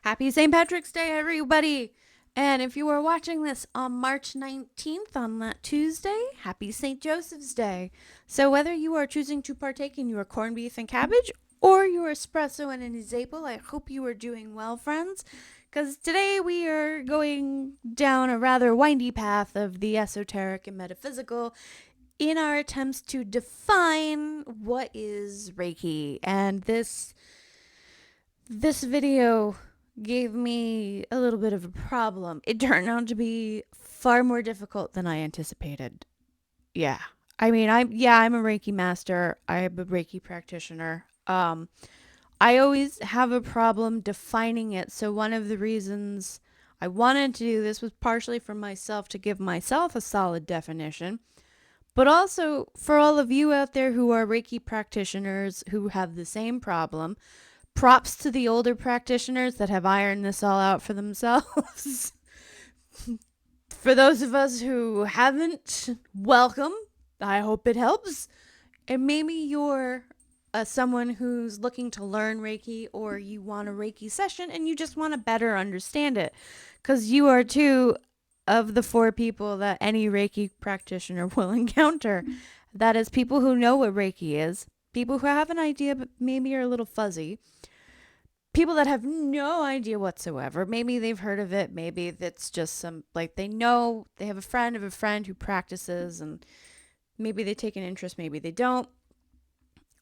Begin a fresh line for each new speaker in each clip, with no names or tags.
Happy St. Patrick's Day, everybody! And if you are watching this on March 19th, on that Tuesday, happy St. Joseph's Day. So whether you are choosing to partake in your corned beef and cabbage or your espresso and an Izapel, I hope you are doing well, friends. Because today we are going down a rather windy path of the esoteric and metaphysical in our attempts to define what is Reiki. And this video gave me a little bit of a problem. It turned out to be far more difficult than I anticipated. Yeah. I mean, I'm a Reiki master. I'm a Reiki practitioner. I always have a problem defining it. So one of the reasons I wanted to do this was partially for myself, to give myself a solid definition, but also for all of you out there who are Reiki practitioners who have the same problem. Props to the older practitioners that have ironed this all out for themselves. For those of us who haven't, welcome. I hope it helps. And maybe you're someone who's looking to learn Reiki, or you want a Reiki session and you just want to better understand it. Because you are two of the four people that any Reiki practitioner will encounter. That is people who know what Reiki is, people who have an idea but maybe are a little fuzzy, people that have no idea whatsoever. Maybe they've heard of it. Maybe it's just some, like, they know they have a friend of a friend who practices, and maybe they take an interest, maybe they don't.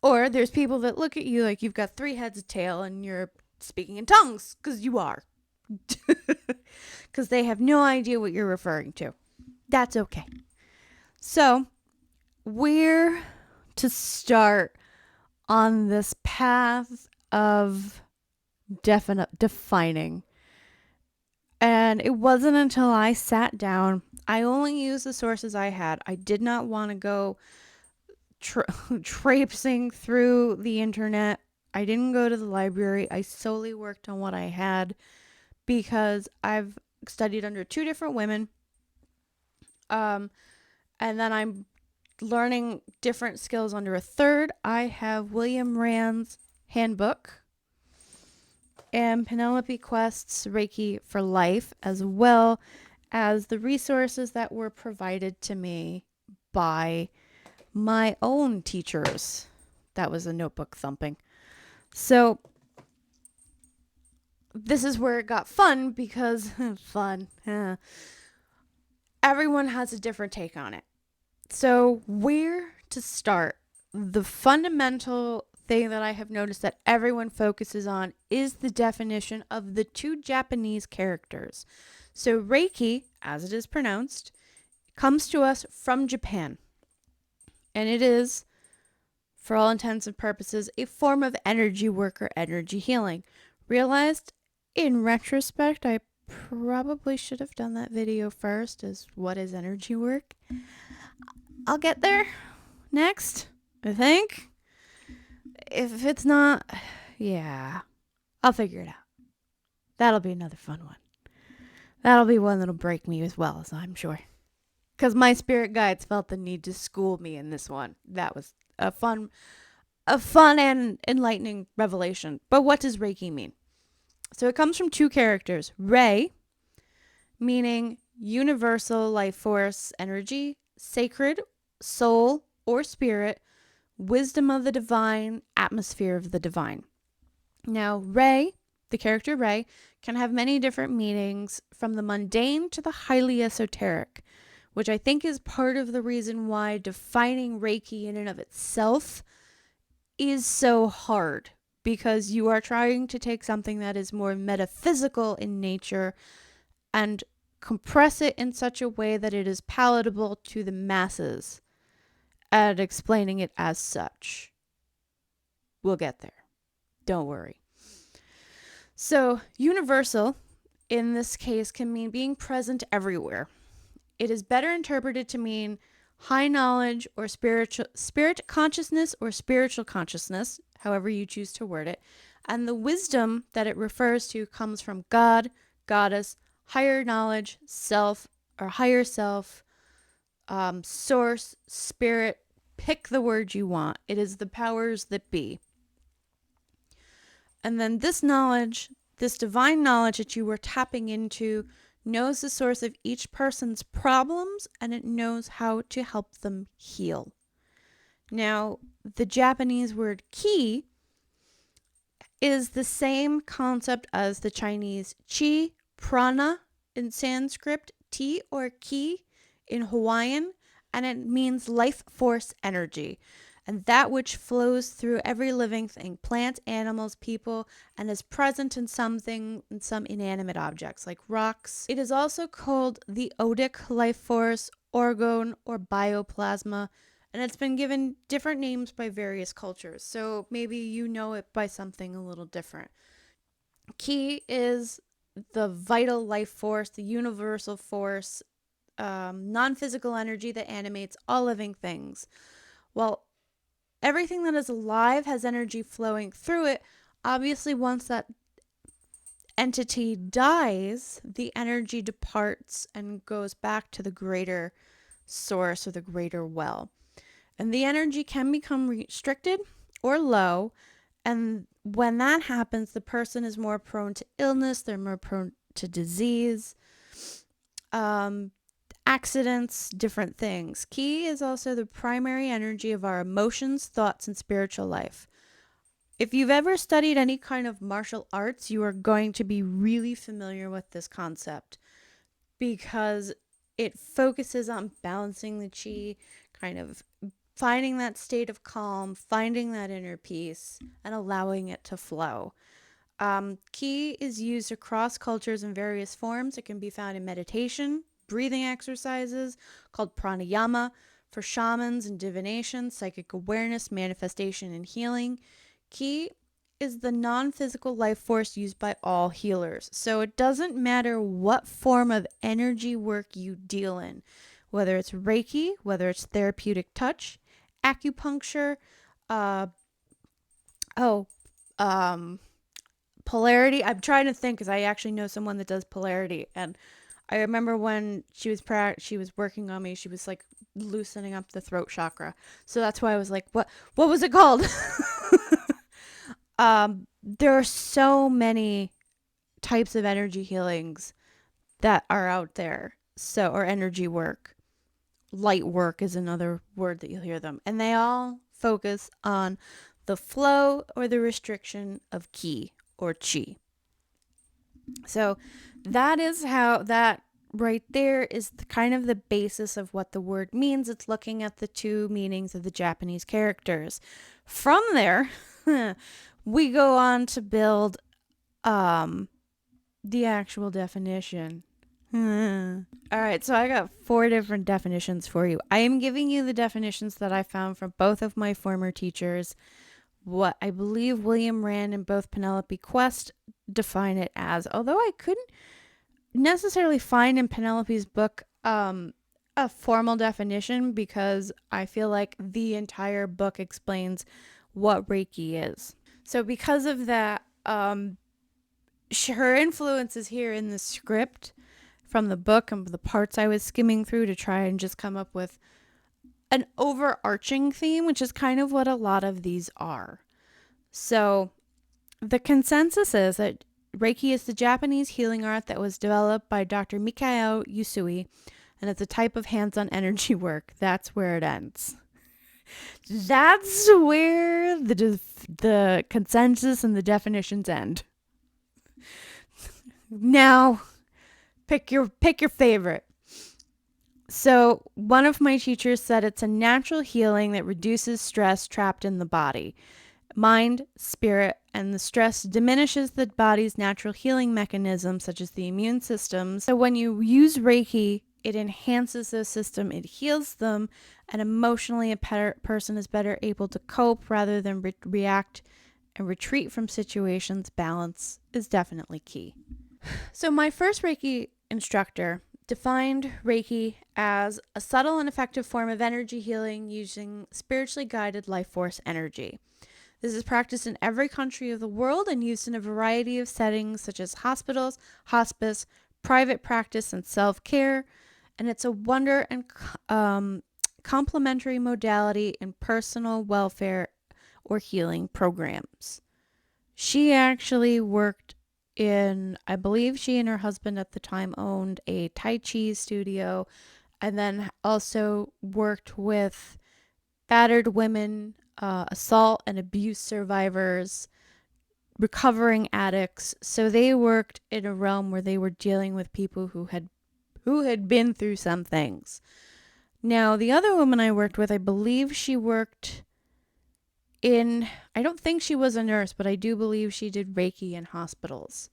Or there's people that look at you like you've got three heads, a tail, and you're speaking in tongues, because you are. Because they have no idea what you're referring to. That's okay. So, where to start on this path of defining? And it wasn't until I sat down, I only used the sources I had. I did not want to go traipsing through the internet. I didn't go to the library. I solely worked on what I had, because I've studied under two different women. And then I'm learning different skills under a third. I have William Rand's handbook and Penelope Quest's Reiki for Life, as well as the resources that were provided to me by my own teachers. That was a notebook thumping. So this is where it got fun, because everyone has a different take on it. So where to start? The fundamental thing that I have noticed that everyone focuses on is the definition of the two Japanese characters. So Reiki, as it is pronounced, comes to us from Japan. And it is, for all intents and purposes, a form of energy work or energy healing. Realized in retrospect, I probably should have done that video first, as what is energy work. I'll get there next, I think. If it's not, yeah, I'll figure it out. That'll be another fun one. That'll be one that'll break me as well, as I'm sure. Because my spirit guides felt the need to school me in this one. That was a fun and enlightening revelation. But what does Reiki mean? So it comes from two characters. Rei, meaning universal life force energy, sacred, soul, or spirit, wisdom of the divine, atmosphere of the divine. Now, Rei, the character Rei, can have many different meanings, from the mundane to the highly esoteric, which I think is part of the reason why defining Reiki in and of itself is so hard, because you are trying to take something that is more metaphysical in nature and compress it in such a way that it is palatable to the masses, and explaining it as such. We'll get there. Don't worry. So, universal, in this case, can mean being present everywhere. It is better interpreted to mean high knowledge or spirit consciousness or spiritual consciousness, however you choose to word it. And the wisdom that it refers to comes from God, goddess, higher knowledge, self, or higher self, source, spirit. Pick the word you want. It is the powers that be. And then this knowledge This divine knowledge that you were tapping into knows the source of each person's problems, and it knows how to help them heal. Now, the Japanese word ki is the same concept as the Chinese chi, prana in Sanskrit, ti or ki in Hawaiian, and it means life force energy, and that which flows through every living thing, plants, animals, people, and is present in some inanimate objects like rocks. It is also called the odic life force, orgone, or bioplasma, and it's been given different names by various cultures. So maybe you know it by something a little different. Ki is the vital life force, the universal force, non-physical energy that animates all living things. Well, everything that is alive has energy flowing through it. Obviously, once that entity dies, the energy departs and goes back to the greater source or the greater well. And the energy can become restricted or low. And when that happens, the person is more prone to illness, they're more prone to disease, accidents, different things. Ki is also the primary energy of our emotions, thoughts, and spiritual life. If you've ever studied any kind of martial arts, you are going to be really familiar with this concept because it focuses on balancing the chi, kind of finding that state of calm, finding that inner peace, and allowing it to flow. Ki is used across cultures in various forms. It can be found in meditation, breathing exercises called pranayama for shamans and divination, psychic awareness, manifestation, and healing. Ki is the non-physical life force used by all healers. So it doesn't matter what form of energy work you deal in, whether it's Reiki, whether it's therapeutic touch, acupuncture, polarity. I'm trying to think because I actually know someone that does polarity, and I remember when she was working on me, she was like loosening up the throat chakra. So that's why I was like, what was it called? There are so many types of energy healings that are out there. Or energy work. Light work is another word that you'll hear them. And they all focus on the flow or the restriction of ki or chi. So that is how that right there is kind of the basis of what the word means. It's looking at the two meanings of the Japanese characters. From there, we go on to build the actual definition. All right, so I got 4 different definitions for you. I am giving you the definitions that I found from both of my former teachers. What I believe William Rand and both Penelope Quest define it as, although I couldn't necessarily find in Penelope's book a formal definition because I feel like the entire book explains what Reiki is. So because of that, her influence is here in the script from the book and the parts I was skimming through to try and just come up with an overarching theme, which is kind of what a lot of these are. So the consensus is that Reiki is the Japanese healing art that was developed by Dr. Mikao Usui, and it's a type of hands-on energy work. That's where it ends. That's where the consensus and the definitions end. Now, pick your favorite. So, one of my teachers said it's a natural healing that reduces stress trapped in the body, mind, spirit, and the stress diminishes the body's natural healing mechanisms, such as the immune system. So, when you use Reiki, it enhances the system, it heals them, and emotionally, a person is better able to cope rather than react and retreat from situations. Balance is definitely key. So, my first Reiki instructor defined Reiki as a subtle and effective form of energy healing using spiritually guided life force energy. This is practiced in every country of the world and used in a variety of settings such as hospitals, hospice, private practice, and self-care. And it's a wonder and complementary modality in personal welfare or healing programs. She actually worked I believe she and her husband at the time owned a Tai Chi studio, and then also worked with battered women, assault and abuse survivors, recovering addicts. So they worked in a realm where they were dealing with people who had been through some things. Now, the other woman I worked with, I believe she worked I don't think she was a nurse, but I do believe she did Reiki in hospitals.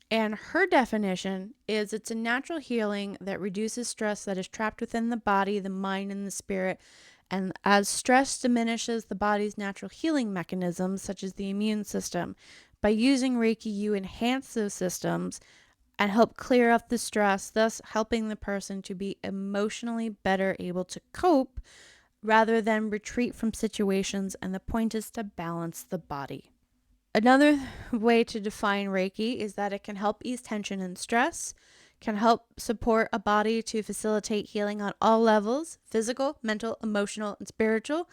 And her definition is it's a natural healing that reduces stress that is trapped within the body, the mind, and the spirit. And as stress diminishes the body's natural healing mechanisms, such as the immune system, by using Reiki, you enhance those systems and help clear up the stress, thus helping the person to be emotionally better able to cope rather than retreat from situations. And the point is to balance the body. Another way to define Reiki is that it can help ease tension and stress, can help support a body to facilitate healing on all levels, physical, mental, emotional, and spiritual.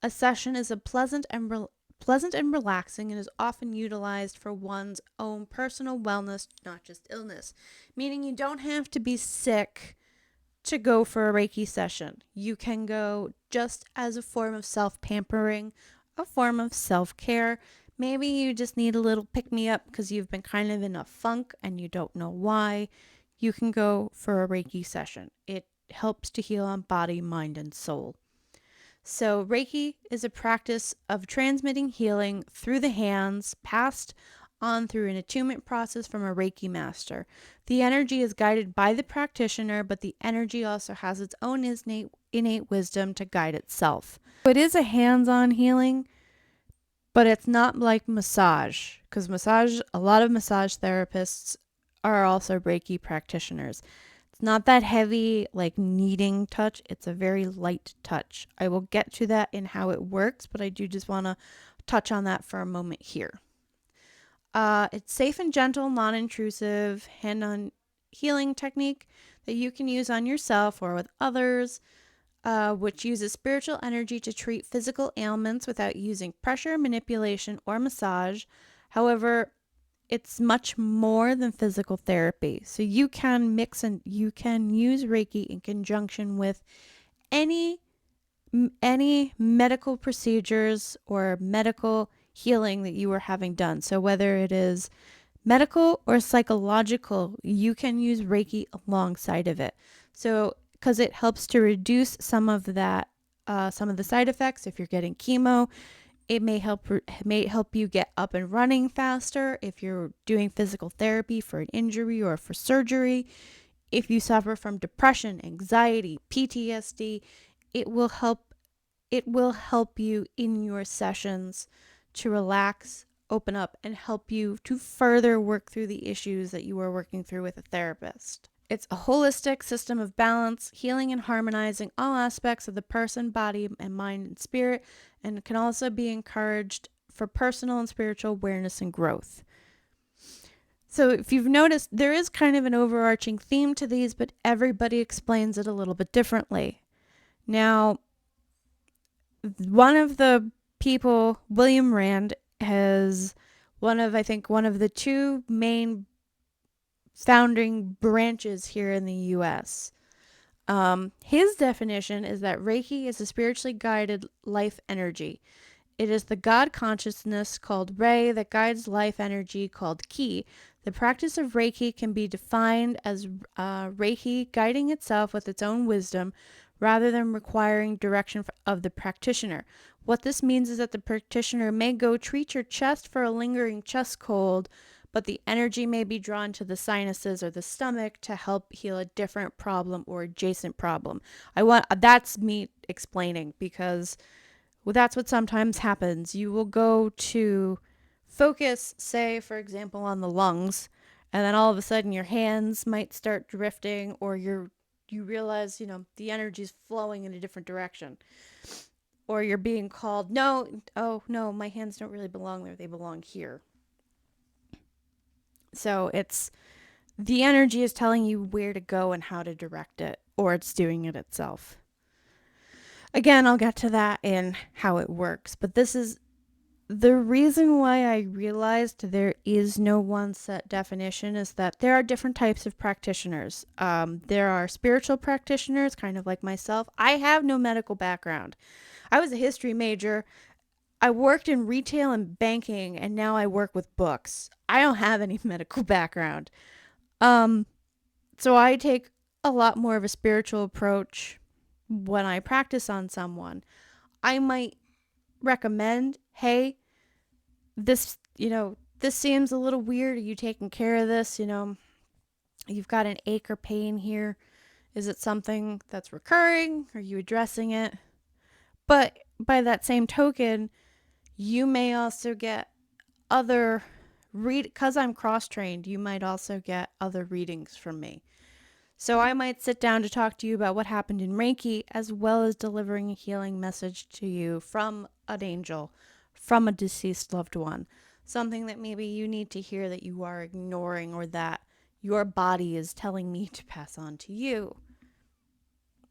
A session is pleasant and relaxing and is often utilized for one's own personal wellness, not just illness. Meaning you don't have to be sick to go for a Reiki session. You can go just as a form of self-pampering, a form of self-care. Maybe you just need a little pick-me-up because you've been kind of in a funk and you don't know why. You can go for a Reiki session. It helps to heal on body, mind, and soul. So Reiki is a practice of transmitting healing through the hands, passed on through an attunement process from a Reiki master. The energy is guided by the practitioner, but the energy also has its own innate wisdom to guide itself. It is a hands-on healing, but it's not like massage, because a lot of massage therapists are also Reiki practitioners. It's not that heavy, like kneading touch. It's a very light touch. I will get to that in how it works, but I do just want to touch on that for a moment here. It's safe and gentle, non-intrusive, hand-on healing technique that you can use on yourself or with others, which uses spiritual energy to treat physical ailments without using pressure, manipulation, or massage. However, it's much more than physical therapy. So you can mix and you can use Reiki in conjunction with any medical procedures or medical healing that you are having done. So whether it is medical or psychological, you can use Reiki alongside of it. So because it helps to reduce some of the side effects. If you're getting chemo, it may help you get up and running faster. If you're doing physical therapy for an injury or for surgery, if you suffer from depression, anxiety, PTSD, it will help you in your sessions to relax, open up, and help you to further work through the issues that you are working through with a therapist. It's a holistic system of balance, healing and harmonizing all aspects of the person, body, and mind and spirit, and can also be encouraged for personal and spiritual awareness and growth. So if you've noticed, there is kind of an overarching theme to these, but everybody explains it a little bit differently. Now, one of the people, William Rand, has one of the two main founding branches here in the U.S. His definition is that Reiki is a spiritually guided life energy. It is the God consciousness called Rei that guides life energy called Ki. The practice of Reiki can be defined as Reiki guiding itself with its own wisdom rather than requiring direction of the practitioner. What this means is that the practitioner may go treat your chest for a lingering chest cold, but the energy may be drawn to the sinuses or the stomach to help heal a different problem or adjacent problem. That's me explaining, because that's what sometimes happens. You will go to focus, say, for example, on the lungs, and then all of a sudden your hands might start drifting, or you realize, the energy is flowing in a different direction. Or you're being called, no, oh, no, my hands don't really belong there. They belong here. So the energy is telling you where to go and how to direct it, or it's doing it itself. Again, I'll get to that in how it works, but this is The reason why I realized there is no one set definition is that there are different types of practitioners. There are spiritual practitioners, kind of like myself. I have no medical background. I was a history major. I worked in retail and banking, and now I work with books. I don't have any medical background. Um, so I take a lot more of a spiritual approach when I practice on someone. I might recommend, hey, this seems a little weird. Are you taking care of this? You've got an ache or pain here. Is it something that's recurring? Are you addressing it? But by that same token, you may also get because I'm cross trained, you might also get other readings from me. So I might sit down to talk to you about what happened in Reiki, as well as delivering a healing message to you from an angel, from a deceased loved one. Something that maybe you need to hear that you are ignoring, or that your body is telling me to pass on to you.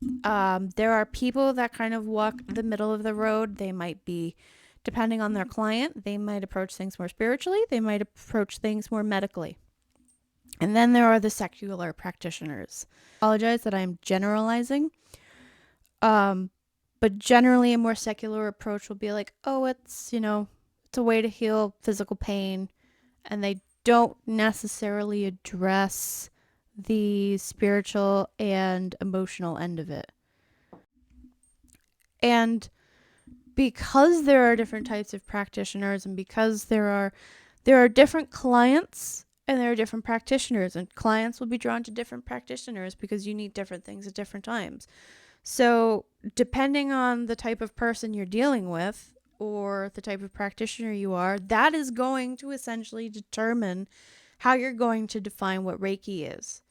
There are people that kind of walk the middle of the road. They might be, depending on their client, they might approach things more spiritually. They might approach things more medically. And then there are the secular practitioners. I apologize that I'm generalizing. But generally a more secular approach will be like, oh, it's a way to heal physical pain. And they don't necessarily address the spiritual and emotional end of it. And because there are different types of practitioners, and because there are different clients and there are different practitioners, and clients will be drawn to different practitioners because you need different things at different times. So depending on the type of person you're dealing with or the type of practitioner you are, that is going to essentially determine how you're going to define what Reiki is.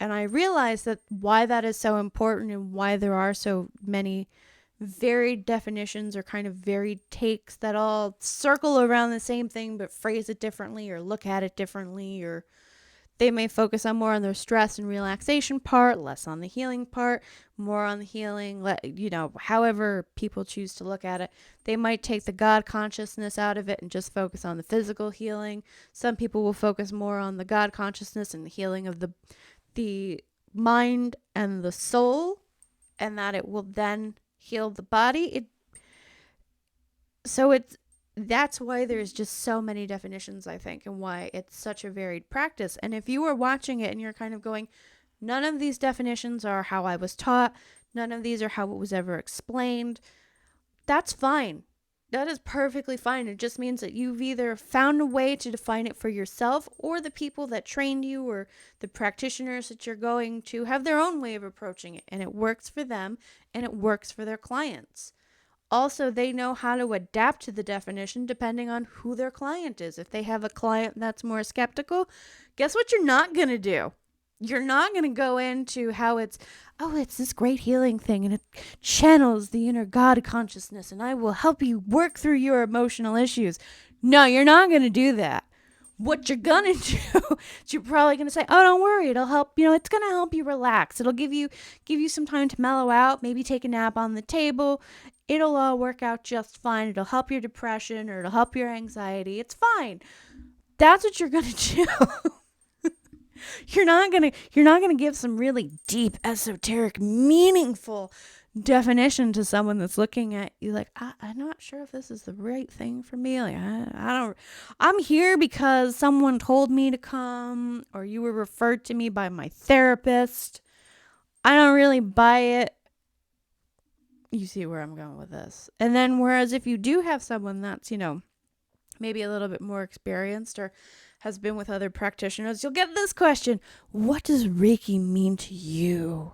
And I realize that why that is so important, and why there are so many varied definitions or kind of varied takes that all circle around the same thing but phrase it differently or look at it differently, or they may focus on more on their stress and relaxation part, less on the healing part, more on the healing, however people choose to look at it. They might take the God consciousness out of it and just focus on the physical healing. Some people will focus more on the God consciousness and the healing of the mind and the soul, and that it will then heal the body. That's why there's just so many definitions, I think, and why it's such a varied practice. And if you are watching it and you're kind of going, none of these definitions are how I was taught, none of these are how it was ever explained, that's fine. That is perfectly fine. It just means that you've either found a way to define it for yourself, or the people that trained you or the practitioners that you're going to have their own way of approaching it, and it works for them and it works for their clients. Also, they know how to adapt to the definition depending on who their client is. If they have a client that's more skeptical, guess what you're not going to do? You're not going to go into how it's this great healing thing and it channels the inner God consciousness and I will help you work through your emotional issues. No, you're not going to do that. What you're going to do is you're probably going to say, oh, don't worry. It'll help, it's going to help you relax. It'll give you some time to mellow out, maybe take a nap on the table. It'll all work out just fine. It'll help your depression or it'll help your anxiety. It's fine. That's what you're going to do. You're not going to give some really deep, esoteric, meaningful definition to someone that's looking at you like, I'm not sure if this is the right thing for me. Like, I'm here because someone told me to come, or you were referred to me by my therapist. I don't really buy it. You see where I'm going with this. And then whereas if you do have someone that's, maybe a little bit more experienced or has been with other practitioners, you'll get this question: what does Reiki mean to you?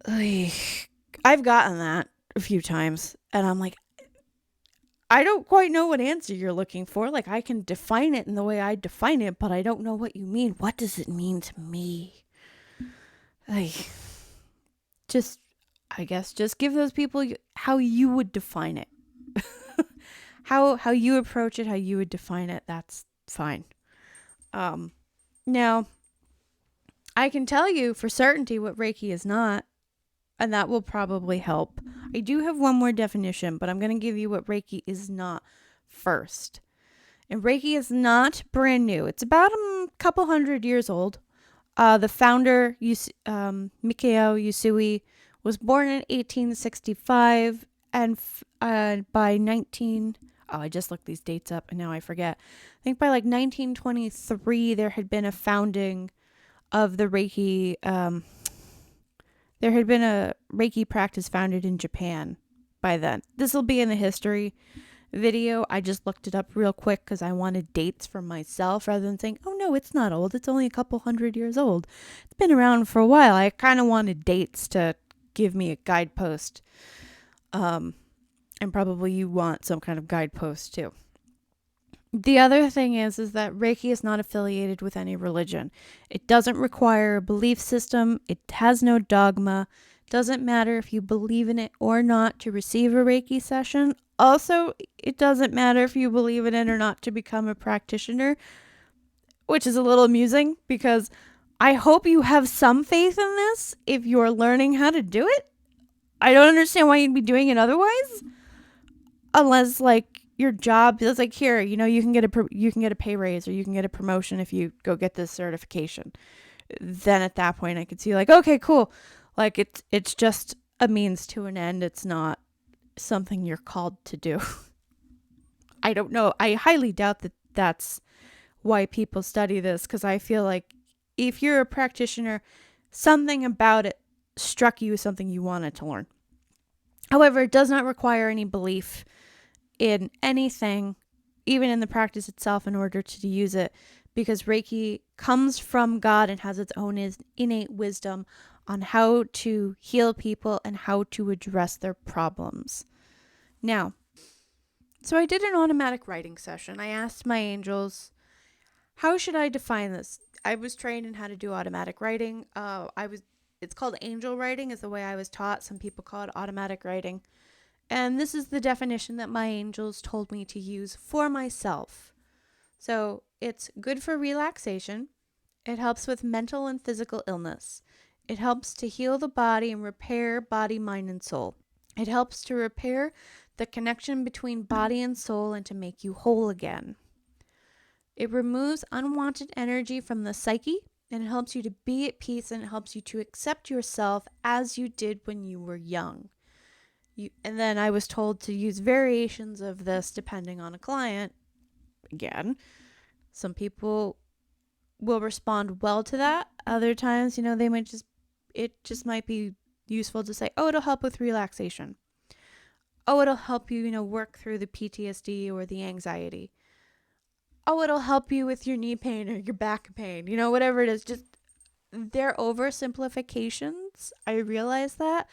I've gotten that a few times, and I'm like, I don't quite know what answer you're looking for. Like, I can define it in the way I define it, but I don't know what you mean. What does it mean to me? Just give those people how you would define it. how you approach it, how you would define it. That's fine. Now, I can tell you for certainty what Reiki is not. and that will probably help. I do have one more definition, but I'm going to give you what Reiki is not first. And Reiki is not brand new. It's about a couple hundred years old. The founder, Mikao Usui, was born in 1865, and by 19... Oh, I just looked these dates up, and now I forget. I think by like 1923, there had been a founding of the Reiki. There had been a Reiki practice founded in Japan by then. This will be in the history video. I just looked it up real quick because I wanted dates for myself rather than saying, oh no, it's not old. It's only a couple hundred years old. It's been around for a while. I kind of wanted dates to give me a guidepost. And probably you want some kind of guidepost too. The other thing is that Reiki is not affiliated with any religion. It doesn't require a belief system. It has no dogma. Doesn't matter if you believe in it or not to receive a Reiki session. Also, it doesn't matter if you believe in it or not to become a practitioner, which is a little amusing because I hope you have some faith in this if you're learning how to do it. I don't understand why you'd be doing it otherwise. Unless like your job is like, here, you know, you can get a pay raise or you can get a promotion if you go get this certification. Then at that point I could see like, okay, cool. Like it's just a means to an end. It's not something you're called to do. I don't know. I highly doubt that that's why people study this, because I feel like if you're a practitioner, something about it struck you as something you wanted to learn. However, it does not require any belief in anything, even in the practice itself, in order to use it, because Reiki comes from God and has its own innate wisdom on how to heal people and how to address their problems. Now, so I did an automatic writing session. I asked my angels, how should I define this? I was trained in how to do automatic writing. It's called angel writing is the way I was taught. Some people call it automatic writing. And this is the definition that my angels told me to use for myself. So it's good for relaxation. It helps with mental and physical illness. It helps to heal the body and repair body, mind, and soul. It helps to repair the connection between body and soul and to make you whole again. It removes unwanted energy from the psyche, and it helps you to be at peace, and it helps you to accept yourself as you did when you were young. And then I was told to use variations of this depending on a client. Again, some people will respond well to that. Other times, you know, it just might be useful to say, oh, it'll help with relaxation. Oh, it'll help you, work through the PTSD or the anxiety. Oh, it'll help you with your knee pain or your back pain, whatever it is. Just they're oversimplifications. I realize that.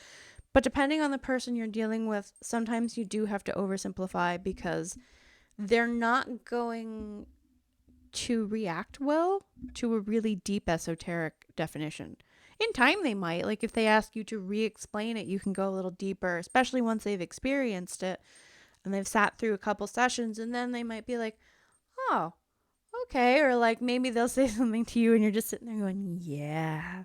But depending on the person you're dealing with, sometimes you do have to oversimplify because they're not going to react well to a really deep esoteric definition. In time, they might. Like if they ask you to re-explain it, you can go a little deeper, especially once they've experienced it and they've sat through a couple sessions, and then they might be like, oh, okay. Or like maybe they'll say something to you and you're just sitting there going, yeah,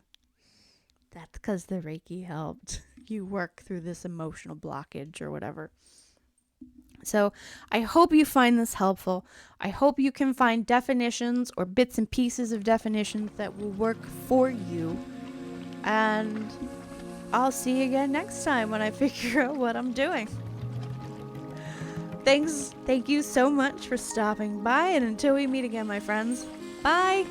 that's because the Reiki helped you work through this emotional blockage or whatever. So I hope you find this helpful. I hope you can find definitions or bits and pieces of definitions that will work for you. And I'll see you again next time when I figure out what I'm doing. Thank you so much for stopping by, and until we meet again, my friends, bye!